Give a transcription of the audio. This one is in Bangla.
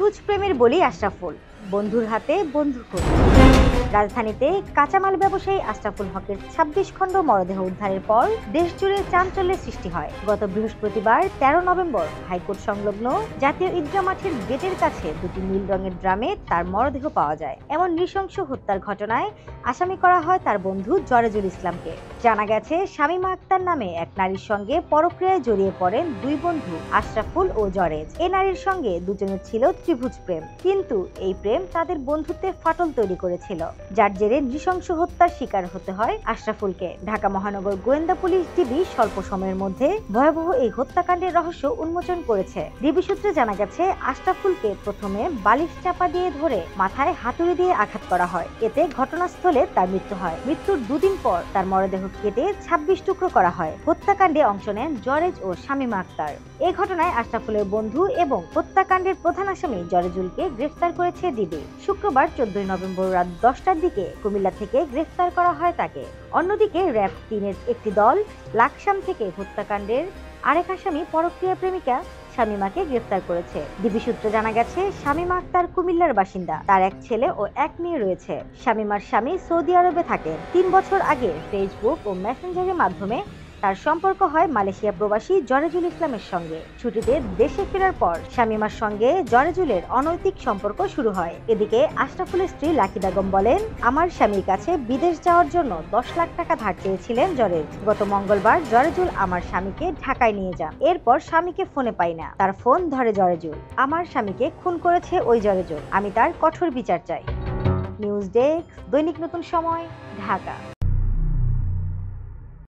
ত্রিভুজ প্রেমের বলি আশরাফুল, বন্ধুর হাতে বন্দুক। রাজধানীতে কাঁচামাল ব্যবসায়ী আশরাফুল হকের ২৬ খণ্ড মরদেহ উদ্ধারের পর দেশজুড়ে চাঞ্চল্যের সৃষ্টি হয়। গত বৃহস্পতিবার ১৩ নভেম্বর হাইকোর্ট সংলগ্ন জাতীয় ঈদগাহ মাঠের গেটের কাছে দুটি নীল রঙের ড্রামে তার মরদেহ পাওয়া যায়। এমন নৃশংস হত্যার ঘটনায় আসামি করা হয় তার বন্ধু জরেজুল ইসলামকে। জানা গেছে, শামীমা আক্তার নামে এক নারীর সঙ্গে পরক্রিয়ায় জড়িয়ে পড়েন দুই বন্ধু আশরাফুল ও জরেজ। এ নারীর সঙ্গে দুজনের ছিল ত্রিভুজ প্রেম, কিন্তু এই প্রেম তাদের বন্ধুত্বে ফাটল তৈরি করেছিল, যার জেরে নৃশংস হত্যার শিকার হতে হয় আশরাফুলকে। ঢাকা মহানগর গোয়েন্দা পুলিশ ডিবি স্বল্প সময়ের মধ্যে ভয়াবহ এই হত্যাকাণ্ডের রহস্য উন্মোচন করেছে। ডিবি সূত্রে জানা গেছে, আশরাফুলকে প্রথমে বালিশ চাপা দিয়ে ধরে মাথায় হাতুড়ি দিয়ে আঘাত করা হয়। এতে ঘটনাস্থলে তার মৃত্যু হয়। মৃত্যুর দুদিন পর তার মরদেহ কেটে ২৬ টুকরো করা হয়। হত্যাকাণ্ডে অংশ নেন জরেজ ও শামীমা আক্তার। এই ঘটনায় আশরাফুলের বন্ধু এবং হত্যাকাণ্ডের প্রধান আসামি জরেজুলকে গ্রেফতার করেছে ডিবি। শুক্রবার ১৪ নভেম্বর রাত ১০টার দিকে কুমিল্লা থেকে গ্রেফতার করা হয় তাকে। অন্যদিকে র‍্যাব ৩-এর একটি দল লাকসাম থেকে হত্যাকাণ্ডের আরেক আসামি পরক্রিয়া প্রেমিকা শামীমাকে গ্রেফতার করেছে। ডিবি সূত্রে জানা গেছে, শামীমা আক্তার কুমিল্লার বাসিন্দা। তার এক ছেলে ও এক মেয়ে রয়েছে। শামীমার স্বামী সৌদি আরবে থাকেন। ৩ বছর আগে ফেসবুক ও মেসেঞ্জারের মাধ্যমে তার সম্পর্ক হয় মালয়েশিয়া প্রবাসী জরেজুল ইসলামের সঙ্গে। ছুটিতে দেশে ফেরার পর শামীমার সঙ্গে জরেজুলের অনৈতিক সম্পর্ক শুরু হয়। এদিকে আশরাফুলের স্ত্রী লাকি বেগম বলেন, আমার স্বামীর কাছে বিদেশ যাওয়ার জন্য ১০ লাখ টাকা ধার চেয়েছিলেন জরেজ। গত মঙ্গলবার জরেজুল আমার স্বামীকে ঢাকায় নিয়ে যান। এরপর স্বামীকে ফোনে পাই না। তার ফোন ধরে জরেজুল। আমার স্বামীকে খুন করেছে ওই জরেজুল। আমি তার কঠোর বিচার চাই। নিউজ ডেস্ক, দৈনিক নতুন সময়, ঢাকা।